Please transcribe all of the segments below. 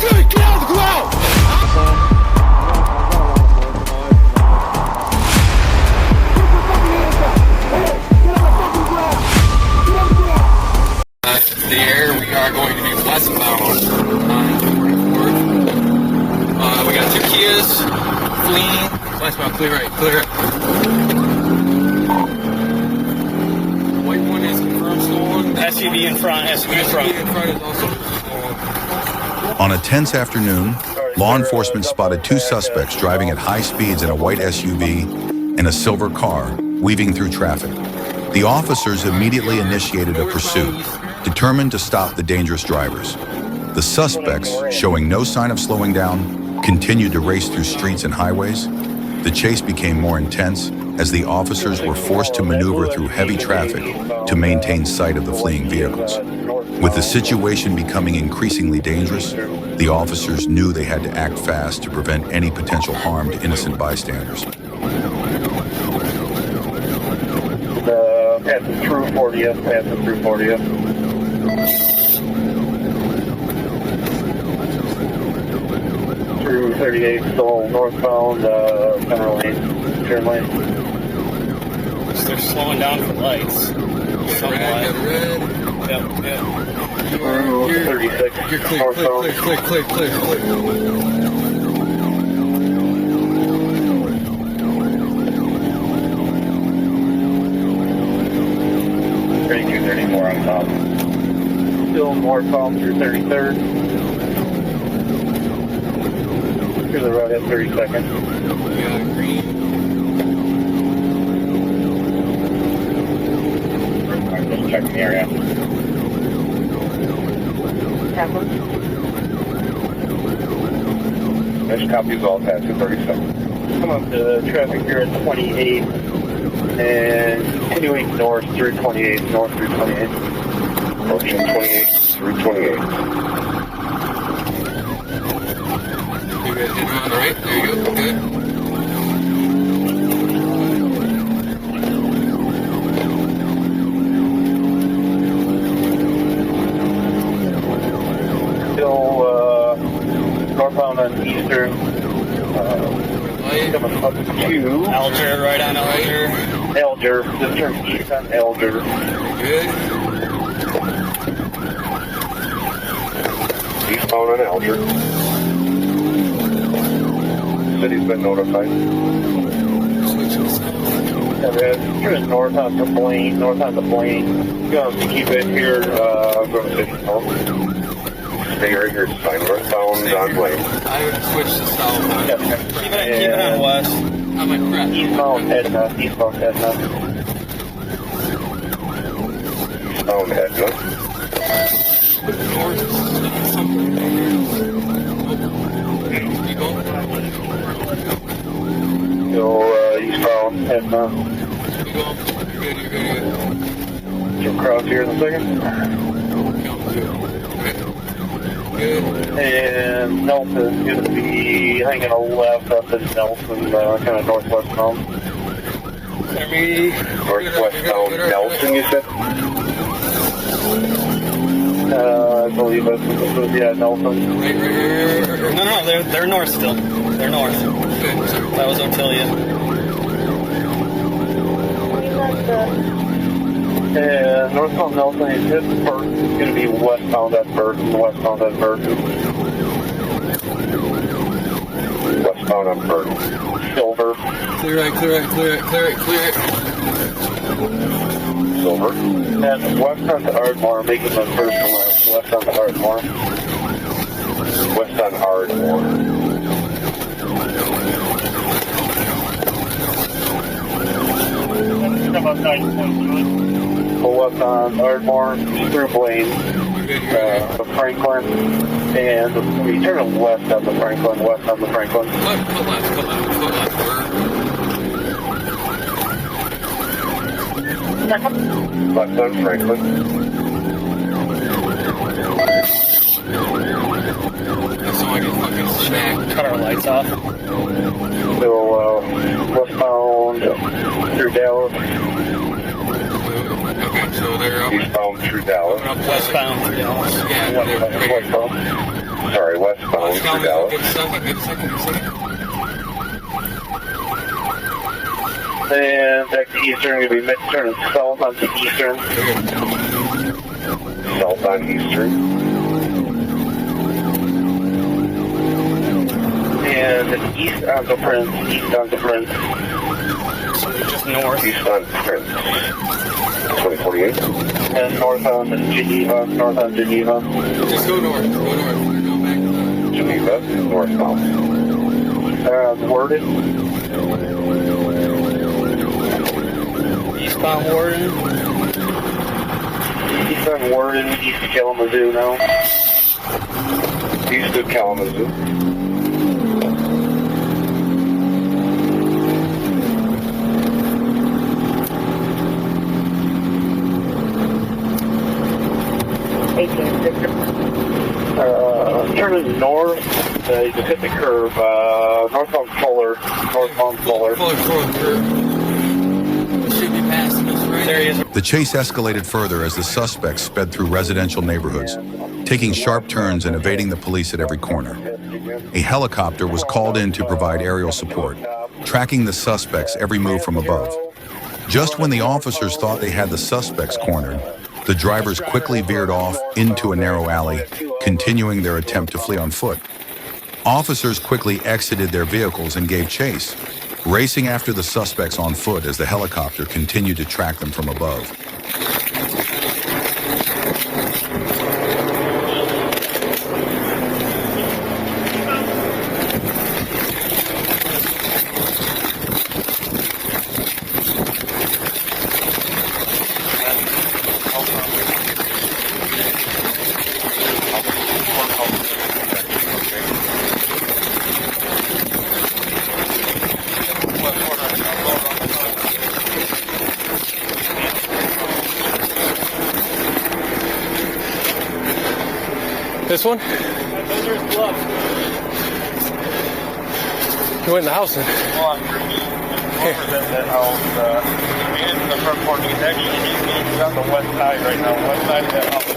Get out of the ground! There, we are going to be westbound on 44th. We got 2 Kias fleeing. Westbound, clear right, clear right. White one is confirmed stolen. SUV in front, SUV in front. SUV in front is also stolen. On a tense afternoon, law enforcement spotted 2 suspects driving at high speeds in a white SUV and a silver car, weaving through traffic. The officers immediately initiated a pursuit, determined to stop the dangerous drivers. The suspects, showing no sign of slowing down, continued to race through streets and highways. The chase became more intense as the officers were forced to maneuver through heavy traffic to maintain sight of the fleeing vehicles. With the situation becoming increasingly dangerous, the officers knew they had to act fast to prevent any potential harm to innocent bystanders. Passing through 40th, passing through 40th. Through 38, still northbound, center lane, turn lane. They're slowing down for lights. Red. Yep. Through 36, You're clear, northbound. clear. 32-34 on top. Still northbound through 33rd. To the right at 32nd. We got green. I'm just checking the area. This copy's all past 237. Come up to traffic here at 28 and continuing north through 28, north through 28. Approaching 28 through 28. You guys hit on the right. There you go. Good. Still northbound on Eastern. Coming up to Alger, right on Alger. Alger. Just turned east on Alger. Good. Eastbound on Alger. City's been notified. Turn north on the Blaine. Going to keep it here. Going to City Hall. Stay right here. Sign northbound on Blaine. I would switch to south. Keep it on west. I'm like crap. Eastbound Edna. Eastbound Edna. North something. You go. Go eastbound Edna. You go. You're good. Jump across here in a second. Good. And Nelson's going to be hanging a left up in Nelson, kind of northwest bound. Northwest bound Nelson, you said? I believe it's Nelson. Right. No, they're north still. They're north. Good. That was Otilia. And northbound Nelson is hit first. It's going to be westbound at first. Westbound on first. Silver. Clear right. Silver. And west on the Ardmore, making the first left. West on the Ardmore. West on Ardmore. Pull left on Ardmore, through Blaine, Franklin, and we turn west on the Franklin, west on the Franklin. Cut left. Left on Franklin. So I can fucking smack. Cut our lights off. Still westbound through Dallas. Okay, so they're up. Eastbound through Dallas. Up Westbound. Yeah, they're Westbound. Sorry, westbound through Dallas. Give a second, give a second, give a second. And back to eastern, going to be mid-turn and south onto eastern. South on eastern. And east onto Prince, east onto Prince. Just north. East on Prince. 2048. And north on Geneva, north on Geneva. Just go north, go north. Go back to the... Geneva, northbound. Worded. Eastbound Warden. East on Warden, east of Kalamazoo now. East of Kalamazoo. Turning north, you just hit the curve, northbound Fuller, northbound Fuller. Fuller curve. Should be passing us right There he is. The chase escalated further as the suspects sped through residential neighborhoods, taking sharp turns and evading the police at every corner. A helicopter was called in to provide aerial support, tracking the suspects' every move from above. Just when the officers thought they had the suspects cornered, the drivers quickly veered off into a narrow alley, continuing their attempt to flee on foot. Officers quickly exited their vehicles and gave chase, racing after the suspects on foot as the helicopter continued to track them from above. This one? Those are his gloves. He went in the house then. That house, he's in the front porch. He's on the west side right now. West side of that house.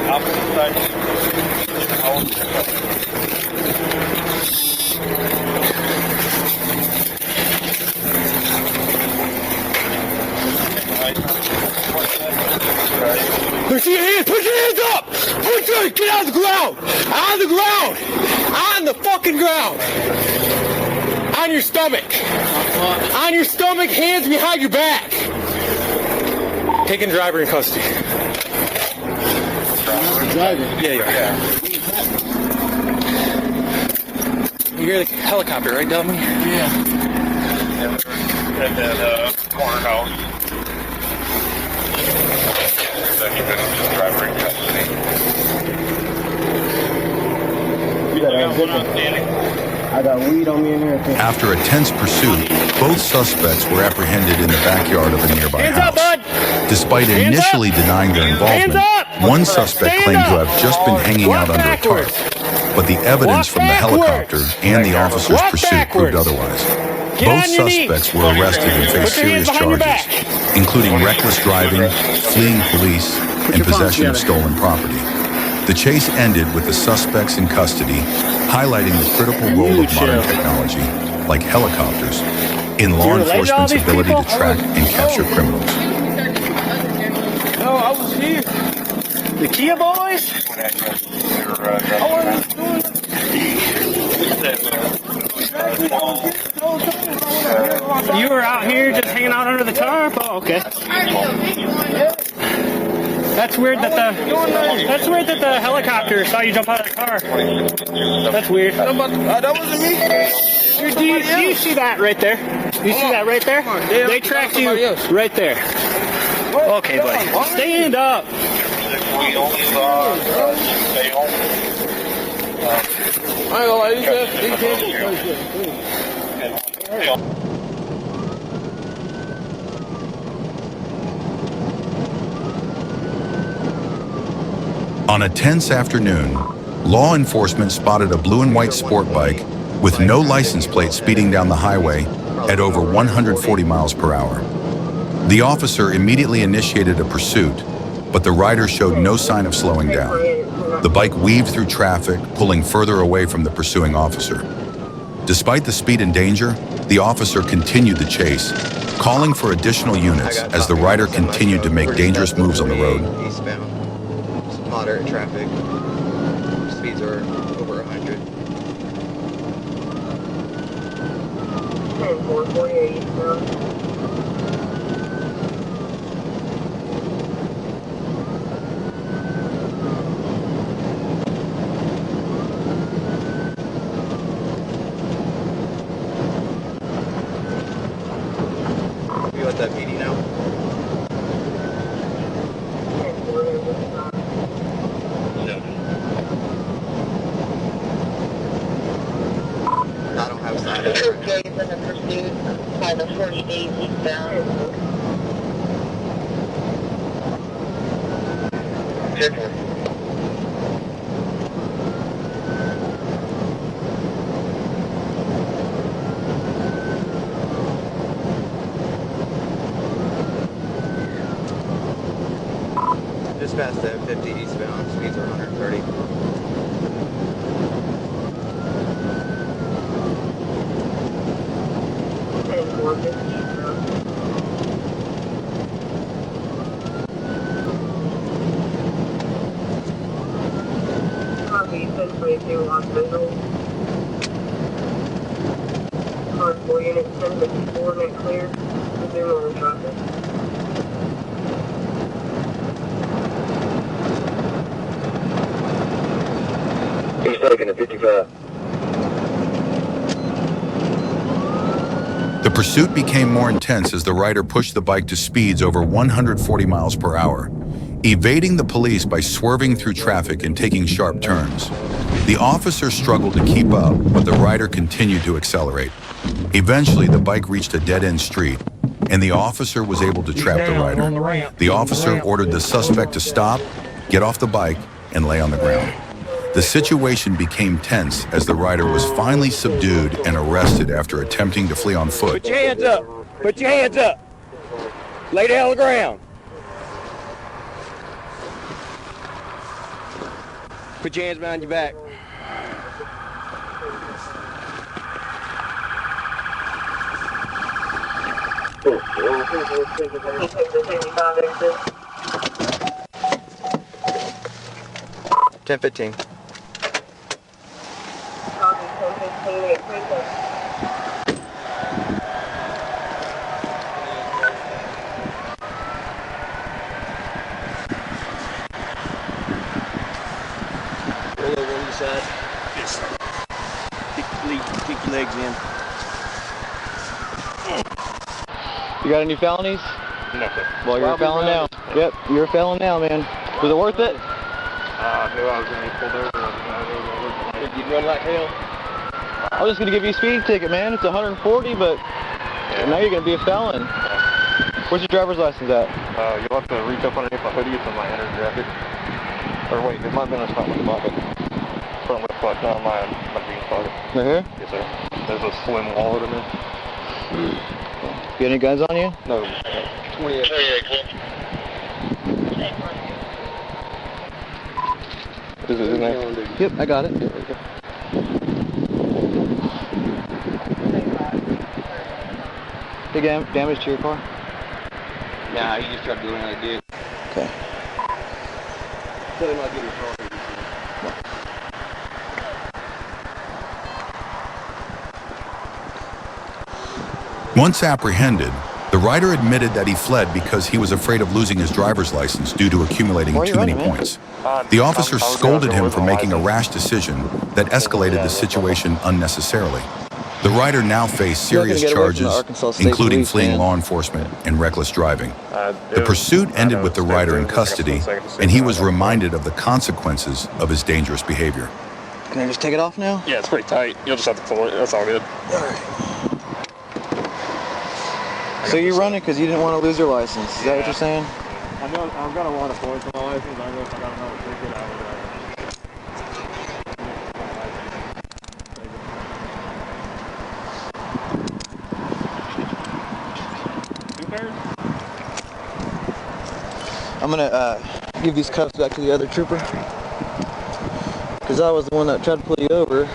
Opposite side. Put your hands up! Get on the ground! On the ground! On the fucking ground! On your stomach! On your stomach, hands behind your back! Taking driver in custody. Driving? Yeah. You hear the helicopter, right, Dummy? Yeah. At that corner house. Driver in custody. I got weed on me in here. After a tense pursuit, both suspects were apprehended in the backyard of a nearby Hands house. up, bud! Despite initially denying their involvement, one suspect claimed to have just been hanging out under a tarp, but the evidence from the helicopter and the officers' pursuit proved otherwise. Both suspects were arrested and faced serious charges, including reckless driving, fleeing police, and possession of stolen property. The chase ended with the suspects in custody, highlighting the critical role of modern technology, like helicopters, in law enforcement's ability to track and capture criminals. No, I was here. The Kia boys? You were out here just hanging out under the tarp? Oh, okay. That's weird that the helicopter saw you jump out of the car. That's weird. That wasn't me. Do you see that right there? You see that right there? They tracked you right there. Okay, buddy. Stand up. We only saw stay home. I ain't gonna lie, these guys. On a tense afternoon, law enforcement spotted a blue and white sport bike with no license plate speeding down the highway at over 140 miles per hour. The officer immediately initiated a pursuit, but the rider showed no sign of slowing down. The bike weaved through traffic, pulling further away from the pursuing officer. Despite the speed and danger, the officer continued the chase, calling for additional units as the rider continued to make dangerous moves on the road. Eastbound. It's moderate traffic. Speeds are over 100. 448 eastbound. You at that PD now? No. I don't have sign. Jays in the pursuit by the 48 eastbound. Just past the 50 eastbound. Speeds are 130. Copy, 1022 Los Angeles. Car 4 unit 1054, net clear. Resume on traffic. He's taking a 55. The pursuit became more intense as the rider pushed the bike to speeds over 140 miles per hour, evading the police by swerving through traffic and taking sharp turns. The officer struggled to keep up, but the rider continued to accelerate. Eventually, the bike reached a dead-end street, and the officer was able to trap the rider. The officer ordered the suspect to stop, get off the bike, and lay on the ground. The situation became tense as the rider was finally subdued and arrested after attempting to flee on foot. Put your hands up. Put your hands up. Lay down on the ground. Put your hands behind your back. He takes the 75 exit. 1015. Copy, 1015, 8 protest. Roll over on the side. Yes. Kick your legs in. You got any felonies? No, sir. Well, you're a felon now. Yep, you're a felon now, man. Was it worth it? Knew I was going to be pulled over. Did you run like hell? I was just going to give you a speeding ticket, man. It's 140, but now you're going to be a felon. Where's your driver's license at? You'll have to reach up underneath my hoodie. It's in my inner jacket. Or wait, it might have been in front left pocket. Front left pocket, not my jeans pocket. Right here? Yes, sir. There's a slim wallet in there. You got any guns on you? No. 28. Is it in there? Yep, I got it. Big damage to your car? Nah, he just tried to do what I did. Okay. Tell him I'll get his car. Once apprehended, the rider admitted that he fled because he was afraid of losing his driver's license due to accumulating too many points. The officer scolded him for making a rash decision that escalated the situation unnecessarily. The rider now faced serious charges, including fleeing law enforcement and reckless driving. The pursuit ended with the rider in custody, and he was reminded of the consequences of his dangerous behavior. Can I just take it off now? Yeah, it's pretty tight. You'll just have to pull it. That's all good. So you're running because you didn't want to lose your license. Is that what you're saying? I'm gonna want a points on my license. I don't know if I got another ticket. I would. I'm gonna give these cuffs back to the other trooper, because I was the one that tried to pull you over.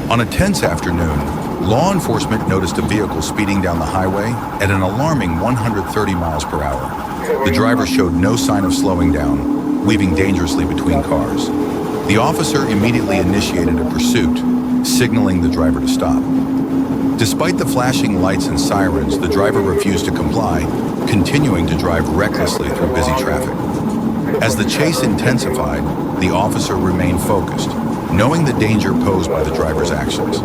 On a tense afternoon, law enforcement noticed a vehicle speeding down the highway at an alarming 130 miles per hour. The driver showed no sign of slowing down, weaving dangerously between cars. The officer immediately initiated a pursuit, signaling the driver to stop. Despite the flashing lights and sirens, the driver refused to comply, continuing to drive recklessly through busy traffic. As the chase intensified, the officer remained focused, knowing the danger posed by the driver's actions.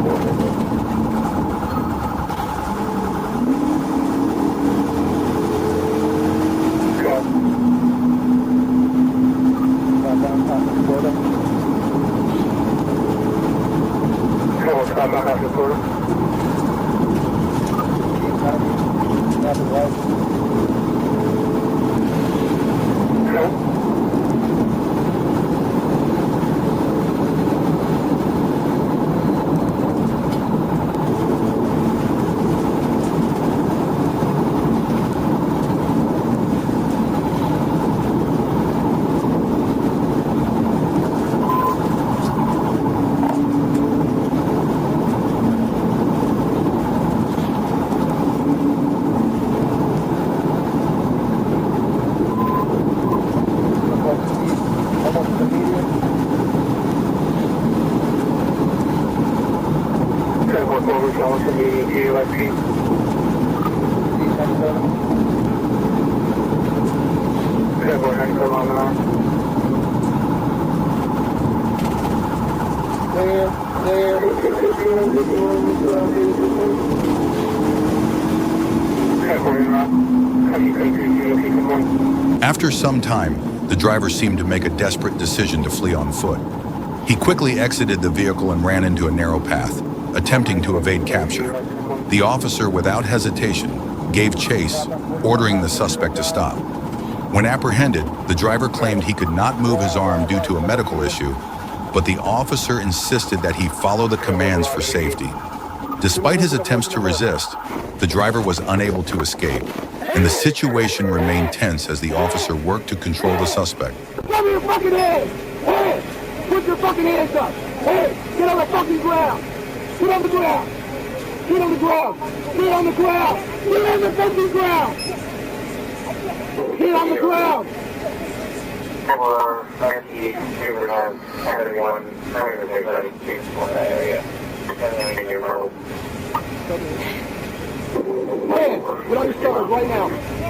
After some time, the driver seemed to make a desperate decision to flee on foot. He quickly exited the vehicle and ran into a narrow path, attempting to evade capture. The officer, without hesitation, gave chase, ordering the suspect to stop. When apprehended, the driver claimed he could not move his arm due to a medical issue, but the officer insisted that he follow the commands for safety. Despite his attempts to resist, the driver was unable to escape, and the situation remained tense as the officer worked to control the suspect. Cover your fucking hands! Hey! Put your fucking hands up! Hey! Get on the fucking ground! Get on the ground! Get on the ground! Get on the ground! Get on the fucking ground! Get on the ground! Man, get on your stomach right now.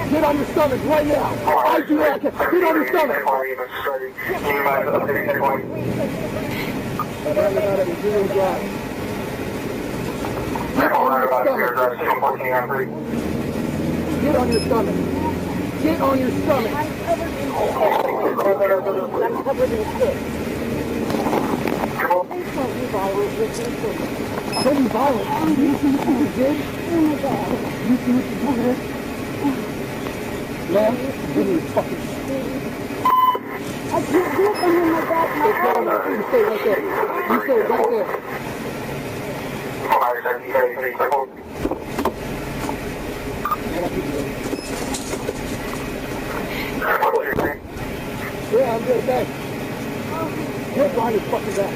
Get on your stomach right now. I do that. Get on your stomach. Get on your stomach. Get on your stomach. I'm covered in shit. Don't be violent, Richard. Don't be violent. You see what you did? Oh my God. You see what you did? Ma'am, give me your fucking shit. I can't do it behind my back. You stay right there. You stay right there. Yeah, I'm good, thanks. Put it behind his fucking back.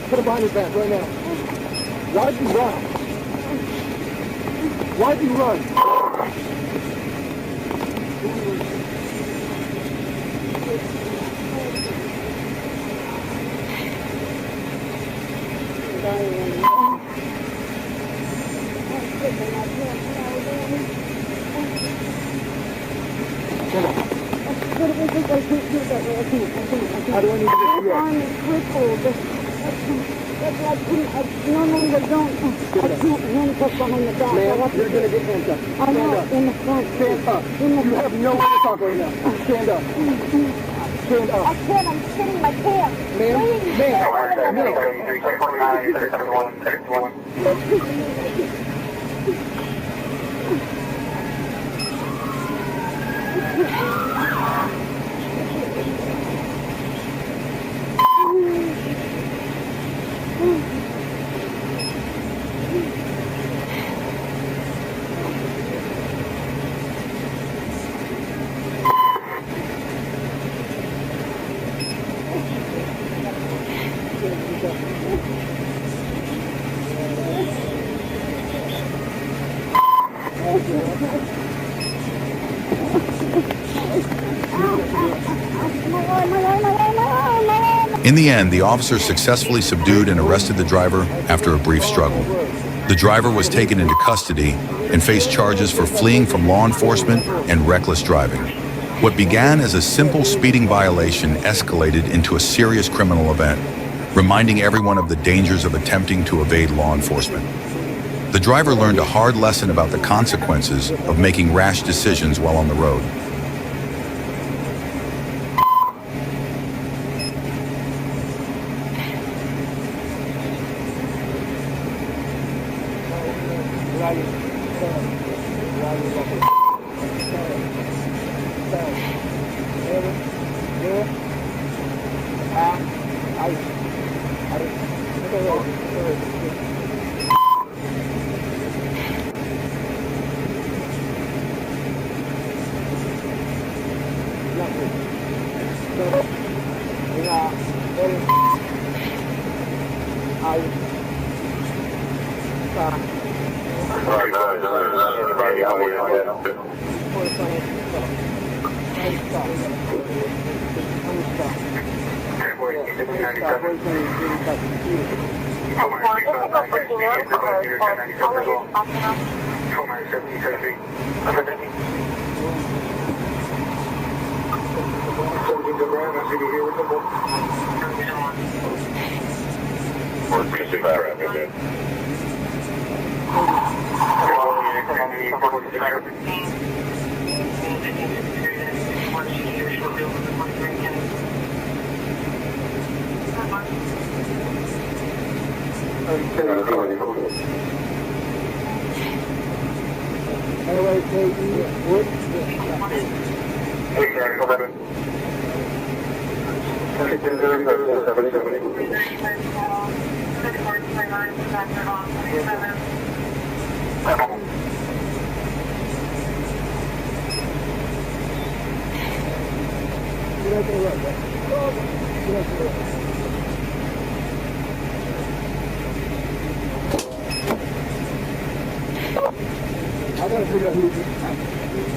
Put it behind his back right now. Why'd you run? Why'd you run? How do I need to get you up? I'm crippled. That's why I normally don't. I can't handcuff behind the back. Ma'am, you're going to get handcuffed. I know, in the front. Stand up. In the You have no way to talk right now. Stand up. I can't, I'm sitting my pants. In the end, the officers successfully subdued and arrested the driver after a brief struggle. The driver was taken into custody and faced charges for fleeing from law enforcement and reckless driving. What began as a simple speeding violation escalated into a serious criminal event, reminding everyone of the dangers of attempting to evade law enforcement. The driver learned a hard lesson about the consequences of making rash decisions while on the road. I gotta figure out who